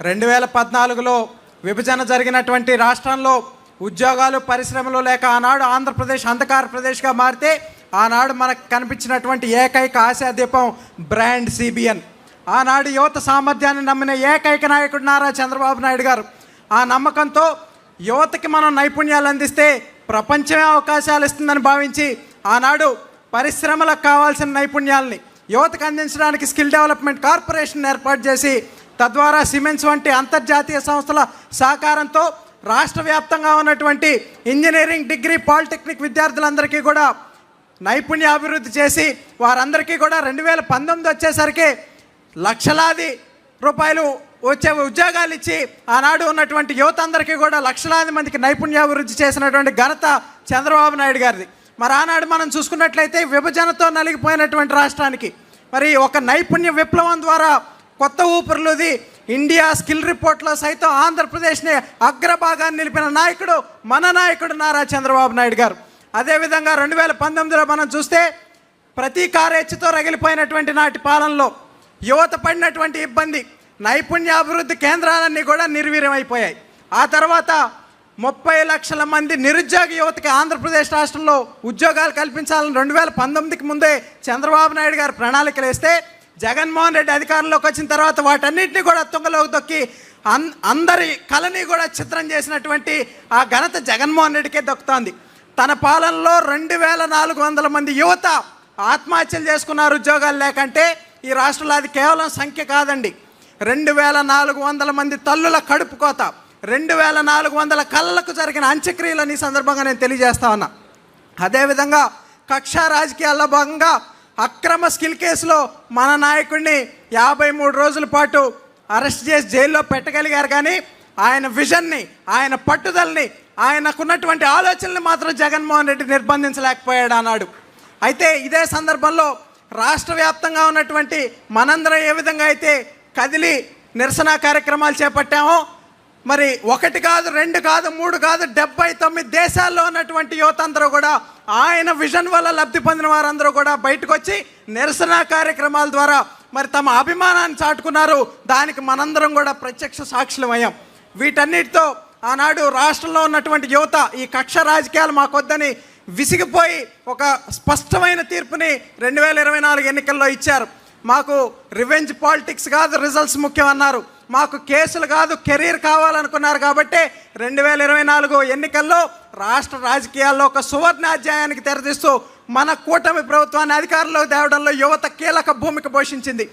2014లో విభజన జరిగినటువంటి రాష్ట్రంలో ఉద్యోగాలు పరిశ్రమలు లేక ఆనాడు ఆంధ్రప్రదేశ్ అంధకార ప్రదేశ్గా మారితే ఆనాడు మనకు కనిపించినటువంటి ఏకైక ఆశాదీపం బ్రాండ్ సిబిఎన్. ఆనాడు యువత సామర్థ్యాన్ని నమ్మిన ఏకైక నాయకుడు నారా చంద్రబాబు నాయుడు గారు. ఆ నమ్మకంతో యువతకి మనం నైపుణ్యాలు అందిస్తే ప్రపంచమే అవకాశాలు ఇస్తుందని భావించి ఆనాడు పరిశ్రమలకు కావాల్సిన నైపుణ్యాలని యువతకు అందించడానికి స్కిల్ డెవలప్మెంట్ కార్పొరేషన్ ఏర్పాటు చేసి తద్వారా సిమెంట్స్ వంటి అంతర్జాతీయ సంస్థల సహకారంతో రాష్ట్ర వ్యాప్తంగా ఉన్నటువంటి ఇంజనీరింగ్, డిగ్రీ, పాలిటెక్నిక్ విద్యార్థులందరికీ కూడా నైపుణ్య అభివృద్ధి చేసి వారందరికీ కూడా 2019 వచ్చేసరికి లక్షలాది రూపాయలు వచ్చే ఉద్యోగాలు ఇచ్చి ఆనాడు ఉన్నటువంటి యువత అందరికీ కూడా లక్షలాది మందికి నైపుణ్యాభివృద్ధి చేసినటువంటి ఘనత చంద్రబాబు నాయుడు గారిది. మరి ఆనాడు మనం చూసుకున్నట్లయితే విభజనతో నలిగిపోయినటువంటి రాష్ట్రానికి మరి ఒక నైపుణ్య విప్లవం ద్వారా కొత్త ఊపిరిలోది ఇండియా స్కిల్ రిపోర్ట్లో సైతం ఆంధ్రప్రదేశ్ని అగ్రభాగాన్ని నిలిపిన నాయకుడు మన నాయకుడు నారా చంద్రబాబు నాయుడు గారు. అదేవిధంగా 2019లో మనం చూస్తే ప్రతీకారేచ్ఛతో రగిలిపోయినటువంటి నాటి పాలనలో యువత పడినటువంటి ఇబ్బంది, నైపుణ్యాభివృద్ధి కేంద్రాలన్నీ కూడా నిర్వీర్యమైపోయాయి. ఆ తర్వాత 30 లక్షల మంది నిరుద్యోగ యువతకి ఆంధ్రప్రదేశ్ రాష్ట్రంలో ఉద్యోగాలు కల్పించాలని 2019కి ముందే చంద్రబాబు నాయుడు గారు ప్రణాళికలు వేస్తే జగన్మోహన్ రెడ్డి అధికారంలోకి వచ్చిన తర్వాత వాటన్నిటిని కూడా తుంగలోకి తొక్కి అందరి కళని కూడా చిత్రం చేసినటువంటి ఆ ఘనత జగన్మోహన్ రెడ్డికే దక్కుతోంది. తన పాలనలో 2400 మంది యువత ఆత్మహత్యలు చేసుకున్నారు ఉద్యోగాలు లేకంటే. ఈ రాష్ట్రంలో అది కేవలం సంఖ్య కాదండి, 2400 మంది తల్లుల కడుపు కోత, 2400 కళ్ళకు జరిగిన అంత్యక్రియలని సందర్భంగా నేను తెలియజేస్తా ఉన్నా. అదేవిధంగా కక్ష రాజకీయాల్లో భాగంగా అక్రమ స్కిల్ కేసులో మన నాయకుడిని 53 రోజుల పాటు అరెస్ట్ చేసి జైల్లో పెట్టగలిగారు. కానీ ఆయన విజన్ని, ఆయన పట్టుదలని, ఆయనకున్నటువంటి ఆలోచనలు మాత్రం జగన్మోహన్ రెడ్డి నిర్బంధించలేకపోయాడు అన్నాడు. అయితే ఇదే సందర్భంలో రాష్ట్ర వ్యాప్తంగా ఉన్నటువంటి మనందరం ఏ విధంగా అయితే కదిలి నిరసన కార్యక్రమాలు చేపట్టామో, మరి 1 కాదు, 2 కాదు, 3 కాదు, 79 దేశాల్లో ఉన్నటువంటి యువత అందరూ కూడా ఆయన విజన్ వల్ల లబ్ధి పొందిన వారందరూ కూడా బయటకు వచ్చి నిరసన కార్యక్రమాల ద్వారా మరి తమ అభిమానాన్ని చాటుకున్నారు. దానికి మనందరం కూడా ప్రత్యక్ష సాక్షులమయ్యాం. వీటన్నిటితో ఆనాడు రాష్ట్రంలో ఉన్నటువంటి యువత ఈ కక్ష రాజకీయాలు మాకొద్దని విసిగిపోయి ఒక స్పష్టమైన తీర్పుని 2024 ఎన్నికల్లో ఇచ్చారు. మాకు రివెంజ్ పాలిటిక్స్ కాదు, రిజల్ట్స్ ముఖ్యం అన్నారు. మాకు కేసులు కాదు, కెరీర్ కావాలనుకున్నారు. కాబట్టి 2024 ఎన్నికల్లో రాష్ట్ర రాజకీయాల్లో ఒక సువర్ణాధ్యాయానికి తెరదీస్తూ మన కూటమి ప్రభుత్వాన్ని అధికారంలోకి తేవడంలో యువత కీలక భూమిక పోషించింది.